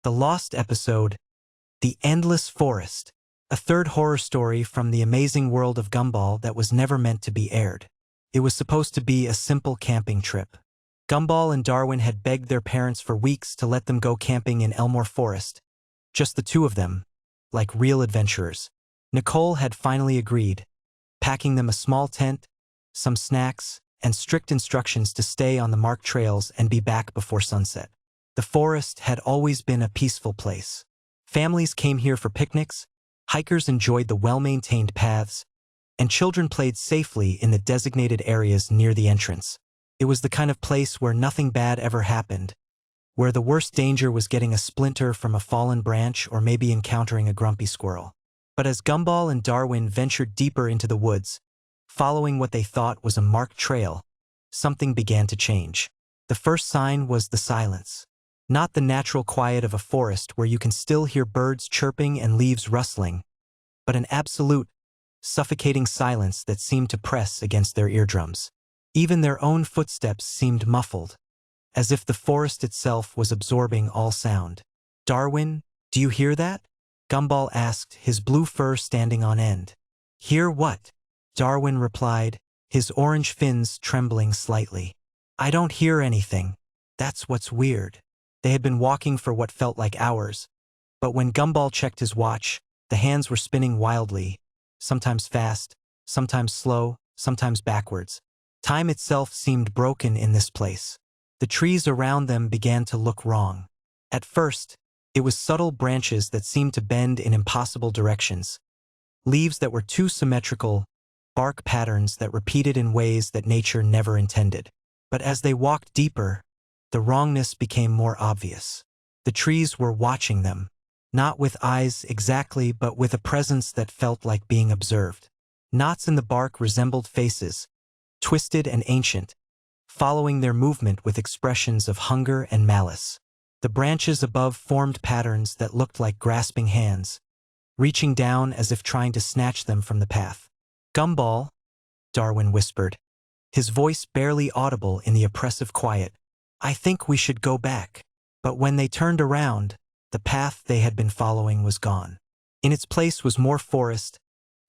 The Lost Episode, The Endless Forest, a third horror story from the amazing world of Gumball that was never meant to be aired. It was supposed to be a simple camping trip. Gumball and Darwin had begged their parents for weeks to let them go camping in Elmore Forest. Just the two of them, like real adventurers. Nicole had finally agreed, packing them a small tent, some snacks, and strict instructions to stay on the marked trails and be back before sunset. The forest had always been a peaceful place. Families came here for picnics, hikers enjoyed the well-maintained paths, and children played safely in the designated areas near the entrance. It was the kind of place where nothing bad ever happened, where the worst danger was getting a splinter from a fallen branch or maybe encountering a grumpy squirrel. But as Gumball and Darwin ventured deeper into the woods, following what they thought was a marked trail, something began to change. The first sign was the silence. Not the natural quiet of a forest where you can still hear birds chirping and leaves rustling, but an absolute, suffocating silence that seemed to press against their eardrums. Even their own footsteps seemed muffled, as if the forest itself was absorbing all sound. "Darwin, do you hear that?" Gumball asked, his blue fur standing on end. "Hear what?" Darwin replied, his orange fins trembling slightly. "I don't hear anything. That's what's weird." They had been walking for what felt like hours, but when Gumball checked his watch, the hands were spinning wildly, sometimes fast, sometimes slow, sometimes backwards. Time itself seemed broken in this place. The trees around them began to look wrong. At first, it was subtle branches that seemed to bend in impossible directions, leaves that were too symmetrical, bark patterns that repeated in ways that nature never intended. But as they walked deeper, the wrongness became more obvious. The trees were watching them, not with eyes exactly, but with a presence that felt like being observed. Knots in the bark resembled faces, twisted and ancient, following their movement with expressions of hunger and malice. The branches above formed patterns that looked like grasping hands, reaching down as if trying to snatch them from the path. "Gumball," Darwin whispered, his voice barely audible in the oppressive quiet, "I think we should go back." But when they turned around, the path they had been following was gone. In its place was more forest,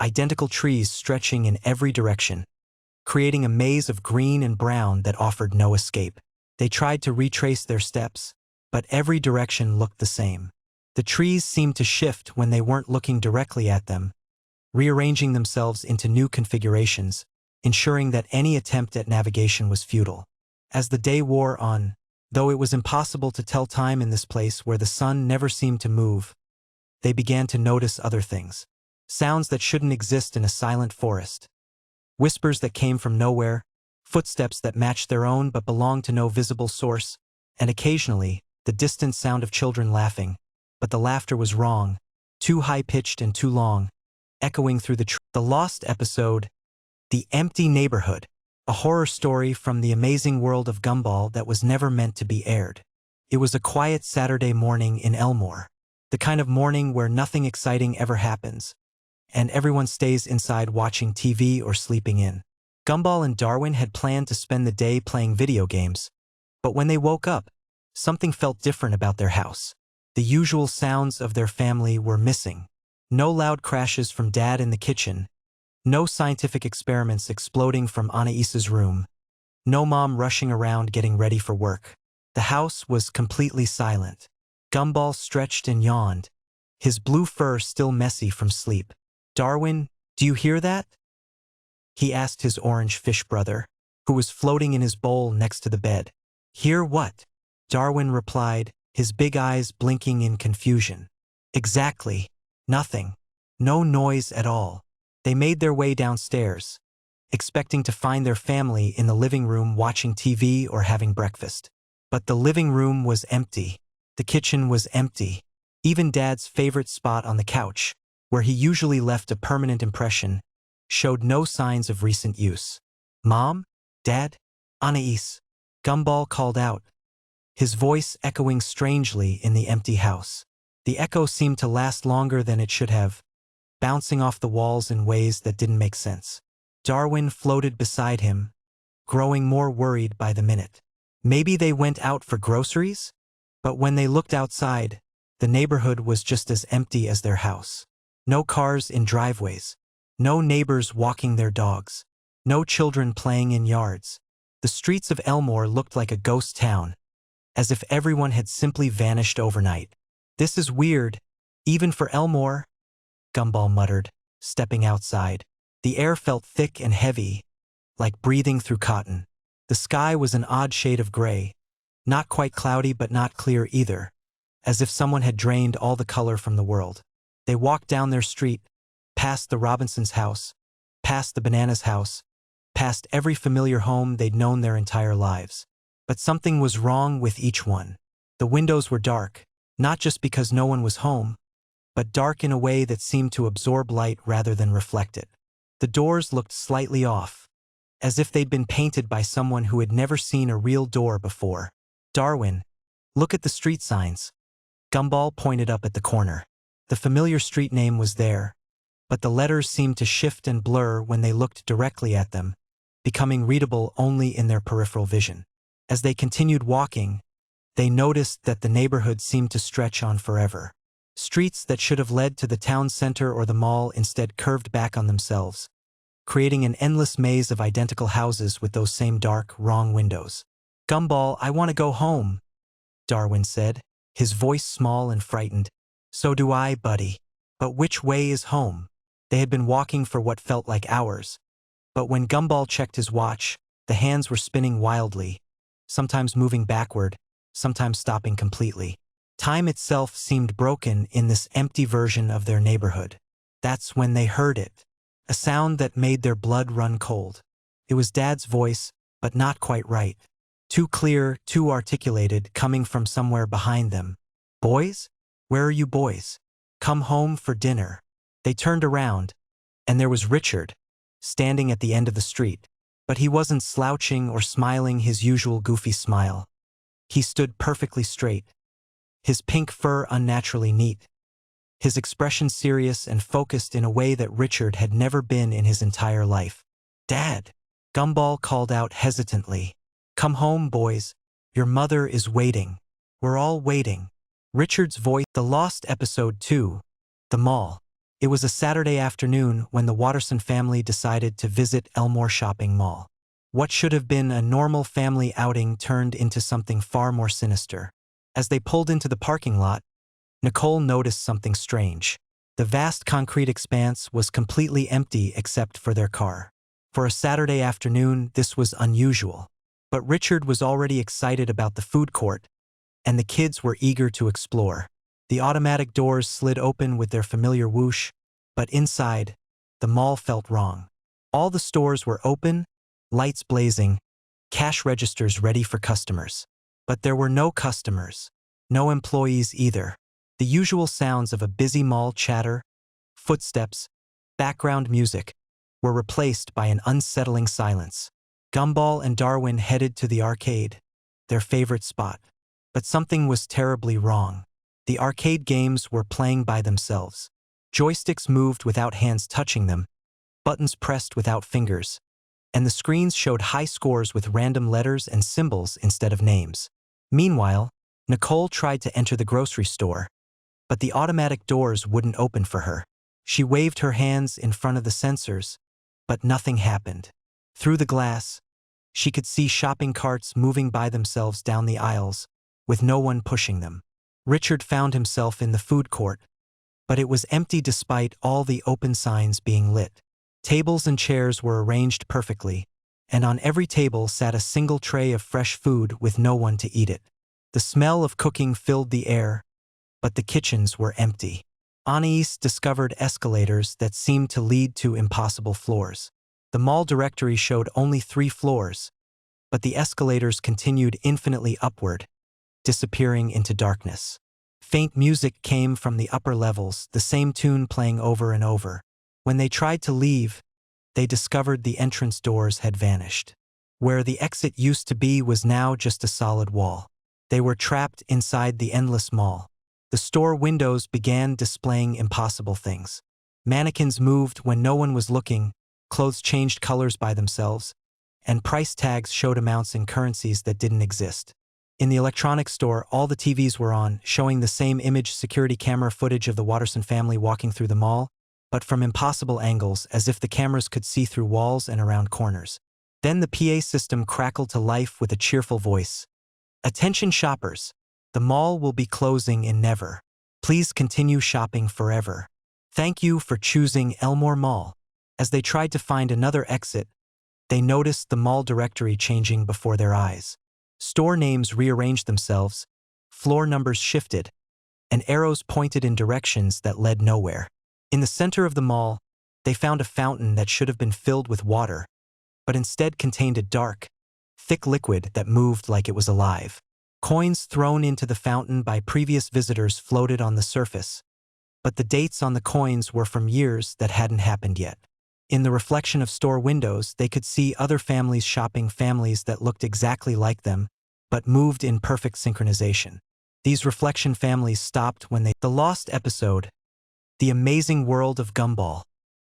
identical trees stretching in every direction, creating a maze of green and brown that offered no escape. They tried to retrace their steps, but every direction looked the same. The trees seemed to shift when they weren't looking directly at them, rearranging themselves into new configurations, ensuring that any attempt at navigation was futile. As the day wore on, though it was impossible to tell time in this place where the sun never seemed to move, they began to notice other things. Sounds that shouldn't exist in a silent forest. Whispers that came from nowhere, footsteps that matched their own but belonged to no visible source, and occasionally, the distant sound of children laughing. But the laughter was wrong, too high-pitched and too long, echoing through The Lost Episode, The Empty Neighborhood, a horror story from the amazing world of Gumball that was never meant to be aired. It was a quiet Saturday morning in Elmore, the kind of morning where nothing exciting ever happens, and everyone stays inside watching TV or sleeping in. Gumball and Darwin had planned to spend the day playing video games, but when they woke up, something felt different about their house. The usual sounds of their family were missing. No loud crashes from Dad in the kitchen, no scientific experiments exploding from Anaisa's room, no Mom rushing around getting ready for work. The house was completely silent. Gumball stretched and yawned, his blue fur still messy from sleep. "Darwin, do you hear that?" he asked his orange fish brother, who was floating in his bowl next to the bed. "Hear what?" Darwin replied, his big eyes blinking in confusion. "Exactly. Nothing. No noise at all." They made their way downstairs, expecting to find their family in the living room watching TV or having breakfast. But the living room was empty. The kitchen was empty. Even Dad's favorite spot on the couch, where he usually left a permanent impression, showed no signs of recent use. "Mom? Dad? Anais?" Gumball called out, his voice echoing strangely in the empty house. The echo seemed to last longer than it should have, bouncing off the walls in ways that didn't make sense. Darwin floated beside him, growing more worried by the minute. Maybe they went out for groceries? But when they looked outside, The neighborhood was just as empty as their house. No cars in driveways. No neighbors walking their dogs. No children playing in yards. The streets of Elmore looked like a ghost town, as if everyone had simply vanished overnight. "This is weird, even for Elmore," Gumball muttered, stepping outside. The air felt thick and heavy, like breathing through cotton. The sky was an odd shade of gray, not quite cloudy but not clear either, as if someone had drained all the color from the world. They walked down their street, past the Robinsons' house, past the Bananas' house, past every familiar home they'd known their entire lives. But something was wrong with each one. The windows were dark, not just because no one was home, but dark in a way that seemed to absorb light rather than reflect it. The doors looked slightly off, as if they'd been painted by someone who had never seen a real door before. "Darwin, look at the street signs." Gumball pointed up at the corner. The familiar street name was there, but the letters seemed to shift and blur when they looked directly at them, becoming readable only in their peripheral vision. As they continued walking, they noticed that the neighborhood seemed to stretch on forever. Streets that should have led to the town center or the mall instead curved back on themselves, creating an endless maze of identical houses with those same dark, wrong windows. "Gumball, I want to go home," Darwin said, his voice small and frightened. "So do I, buddy. But which way is home?" They had been walking for what felt like hours, but when Gumball checked his watch, the hands were spinning wildly, sometimes moving backward, sometimes stopping completely. Time itself seemed broken in this empty version of their neighborhood. That's when they heard it, a sound that made their blood run cold. It was Dad's voice, but not quite right. Too clear, too articulated, coming from somewhere behind them. "Boys? Where are you boys? Come home for dinner." They turned around, and there was Richard, standing at the end of the street. But he wasn't slouching or smiling his usual goofy smile. He stood perfectly straight, his pink fur unnaturally neat, his expression serious and focused in a way that Richard had never been in his entire life. "Dad," Gumball called out hesitantly. "Come home, boys. Your mother is waiting. We're all waiting." Richard's voice. The lost episode 2. The mall. It was a Saturday afternoon when the Watterson family decided to visit Elmore Shopping Mall. What should have been a normal family outing turned into something far more sinister. As they pulled into the parking lot, Nicole noticed something strange. The vast concrete expanse was completely empty except for their car. For a Saturday afternoon, this was unusual. But Richard was already excited about the food court, and the kids were eager to explore. The automatic doors slid open with their familiar whoosh, but inside, the mall felt wrong. All the stores were open, lights blazing, cash registers ready for customers. But there were no customers, no employees either. The usual sounds of a busy mall chatter, footsteps, background music, were replaced by an unsettling silence. Gumball and Darwin headed to the arcade, their favorite spot. But something was terribly wrong. The arcade games were playing by themselves. Joysticks moved without hands touching them, buttons pressed without fingers, and the screens showed high scores with random letters and symbols instead of names. Meanwhile, Nicole tried to enter the grocery store, but the automatic doors wouldn't open for her. She waved her hands in front of the sensors, but nothing happened. Through the glass, she could see shopping carts moving by themselves down the aisles, with no one pushing them. Richard found himself in the food court, but it was empty despite all the open signs being lit. Tables and chairs were arranged perfectly, and on every table sat a single tray of fresh food with no one to eat it. The smell of cooking filled the air, but the kitchens were empty. Anais discovered escalators that seemed to lead to impossible floors. The mall directory showed only 3 floors, but the escalators continued infinitely upward, disappearing into darkness. Faint music came from the upper levels, the same tune playing over and over. When they tried to leave, they discovered the entrance doors had vanished. Where the exit used to be was now just a solid wall. They were trapped inside the endless mall. The store windows began displaying impossible things. Mannequins moved when no one was looking, clothes changed colors by themselves, and price tags showed amounts in currencies that didn't exist. In the electronics store, all the TVs were on, showing the same image security camera footage of the Watterson family walking through the mall, but from impossible angles, as if the cameras could see through walls and around corners. Then the PA system crackled to life with a cheerful voice. "Attention shoppers! The mall will be closing in never. Please continue shopping forever. Thank you for choosing Elmore Mall." As they tried to find another exit, they noticed the mall directory changing before their eyes. Store names rearranged themselves, floor numbers shifted, and arrows pointed in directions that led nowhere. In the center of the mall, they found a fountain that should have been filled with water, but instead contained a dark, thick liquid that moved like it was alive. Coins thrown into the fountain by previous visitors floated on the surface, but the dates on the coins were from years that hadn't happened yet. In the reflection of store windows, they could see other families shopping, families that looked exactly like them, but moved in perfect synchronization. These reflection families stopped when The Lost Episode, The Amazing World of Gumball,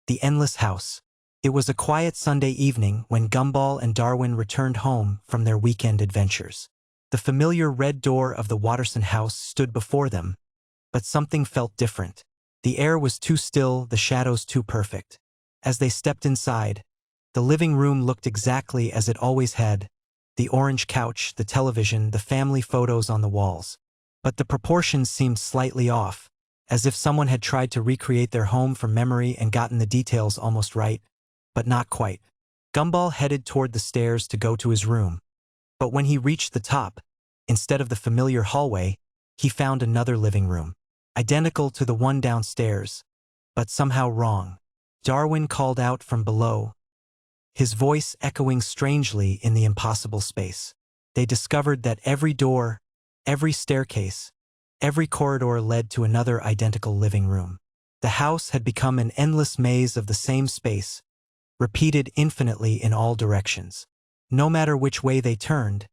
The Endless House. It was a quiet Sunday evening when Gumball and Darwin returned home from their weekend adventures. The familiar red door of the Watterson house stood before them, but something felt different. The air was too still, the shadows too perfect. As they stepped inside, the living room looked exactly as it always had: the orange couch, the television, the family photos on the walls. But the proportions seemed slightly off, as if someone had tried to recreate their home from memory and gotten the details almost right, but not quite. Gumball headed toward the stairs to go to his room. But when he reached the top, instead of the familiar hallway, he found another living room, identical to the one downstairs, but somehow wrong. Darwin called out from below, his voice echoing strangely in the impossible space. They discovered that every door, every staircase, every corridor led to another identical living room. The house had become an endless maze of the same space, repeated infinitely in all directions. No matter which way they turned,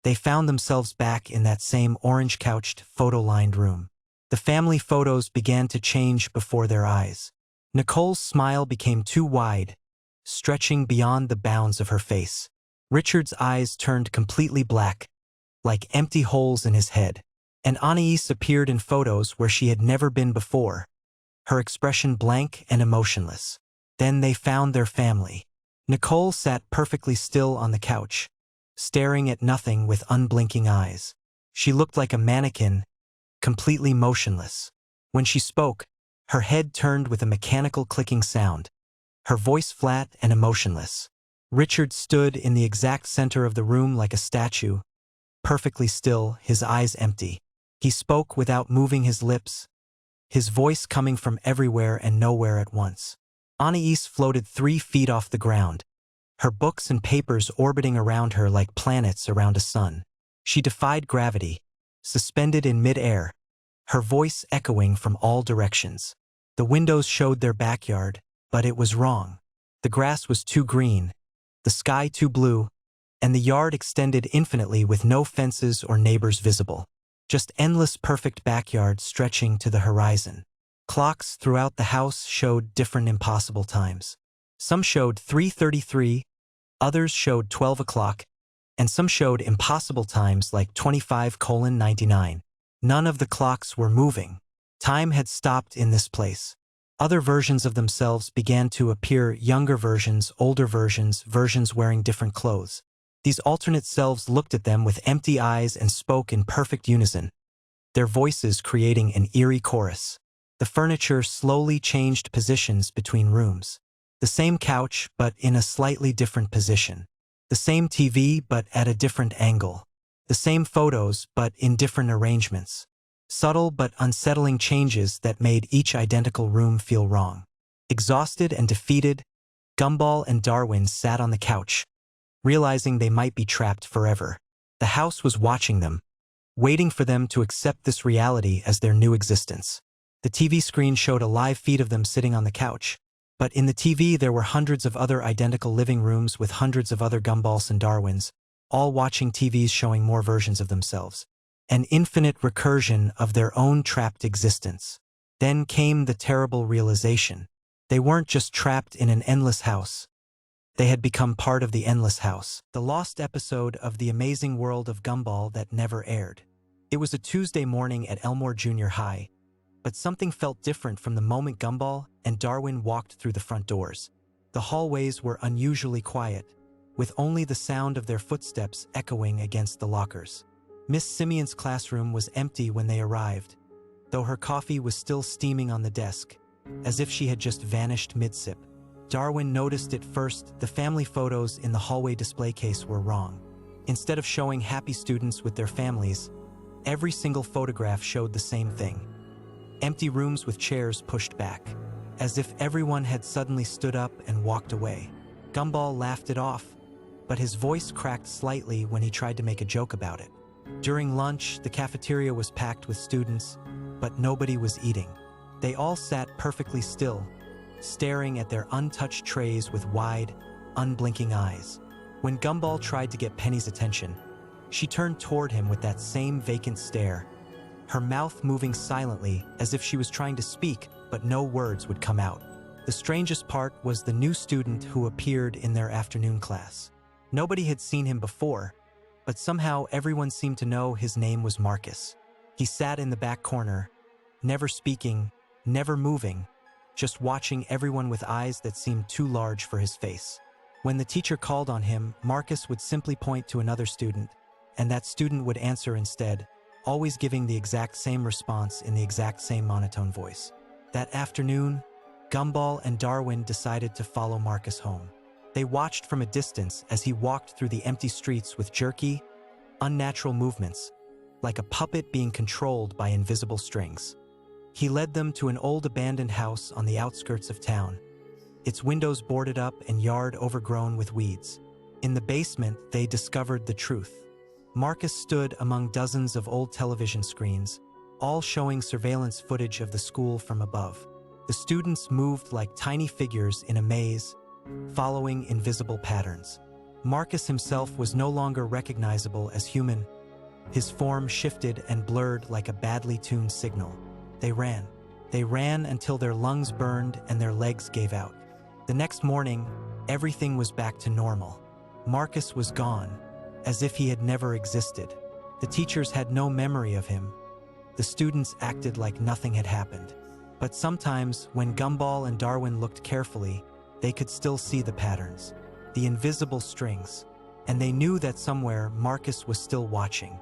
they found themselves back in that same orange-couched, photo-lined room. The family photos began to change before their eyes. Nicole's smile became too wide, stretching beyond the bounds of her face. Richard's eyes turned completely black, like empty holes in his head. And Anais appeared in photos where she had never been before, her expression blank and emotionless. Then they found their family. Nicole sat perfectly still on the couch, staring at nothing with unblinking eyes. She looked like a mannequin, completely motionless. When she spoke, her head turned with a mechanical clicking sound, her voice flat and emotionless. Richard stood in the exact center of the room like a statue, perfectly still, his eyes empty. He spoke without moving his lips, his voice coming from everywhere and nowhere at once. Anais floated 3 feet off the ground, her books and papers orbiting around her like planets around a sun. She defied gravity, suspended in mid-air, her voice echoing from all directions. The windows showed their backyard, but it was wrong. The grass was too green, the sky too blue, and the yard extended infinitely with no fences or neighbors visible. Just endless perfect backyard stretching to the horizon. Clocks throughout the house showed different impossible times. Some showed 3:33, others showed 12 o'clock, and some showed impossible times like 25:99. None of the clocks were moving. Time had stopped in this place. Other versions of themselves began to appear, younger versions, older versions, versions wearing different clothes. These alternate selves looked at them with empty eyes and spoke in perfect unison, their voices creating an eerie chorus. The furniture slowly changed positions between rooms. The same couch, but in a slightly different position. The same TV, but at a different angle. The same photos, but in different arrangements. Subtle but unsettling changes that made each identical room feel wrong. Exhausted and defeated, Gumball and Darwin sat on the couch, realizing they might be trapped forever. The house was watching them, waiting for them to accept this reality as their new existence. The TV screen showed a live feed of them sitting on the couch, but in the TV there were hundreds of other identical living rooms with hundreds of other Gumballs and Darwins, all watching TVs showing more versions of themselves. An infinite recursion of their own trapped existence. Then came the terrible realization. They weren't just trapped in an endless house. They had become part of the Endless House, the lost episode of The Amazing World of Gumball that never aired. It was a Tuesday morning at Elmore Junior High, but something felt different from the moment Gumball and Darwin walked through the front doors. The hallways were unusually quiet, with only the sound of their footsteps echoing against the lockers. Miss Simeon's classroom was empty when they arrived, though her coffee was still steaming on the desk, as if she had just vanished mid-sip. Darwin noticed at first the family photos in the hallway display case were wrong. Instead of showing happy students with their families, every single photograph showed the same thing. Empty rooms with chairs pushed back, as if everyone had suddenly stood up and walked away. Gumball laughed it off, but his voice cracked slightly when he tried to make a joke about it. During lunch, the cafeteria was packed with students, but nobody was eating. They all sat perfectly still, staring at their untouched trays with wide, unblinking eyes. When Gumball tried to get Penny's attention, she turned toward him with that same vacant stare, her mouth moving silently as if she was trying to speak, but no words would come out. The strangest part was the new student who appeared in their afternoon class. Nobody had seen him before, but somehow everyone seemed to know his name was Marcus. He sat in the back corner, never speaking, never moving, just watching everyone with eyes that seemed too large for his face. When the teacher called on him, Marcus would simply point to another student, and that student would answer instead, always giving the exact same response in the exact same monotone voice. That afternoon, Gumball and Darwin decided to follow Marcus home. They watched from a distance as he walked through the empty streets with jerky, unnatural movements, like a puppet being controlled by invisible strings. He led them to an old abandoned house on the outskirts of town, its windows boarded up and yard overgrown with weeds. In the basement, they discovered the truth. Marcus stood among dozens of old television screens, all showing surveillance footage of the school from above. The students moved like tiny figures in a maze, following invisible patterns. Marcus himself was no longer recognizable as human. His form shifted and blurred like a badly tuned signal. They ran. They ran until their lungs burned and their legs gave out. The next morning, everything was back to normal. Marcus was gone, as if he had never existed. The teachers had no memory of him. The students acted like nothing had happened. But sometimes, when Gumball and Darwin looked carefully, they could still see the patterns, the invisible strings, and they knew that somewhere Marcus was still watching.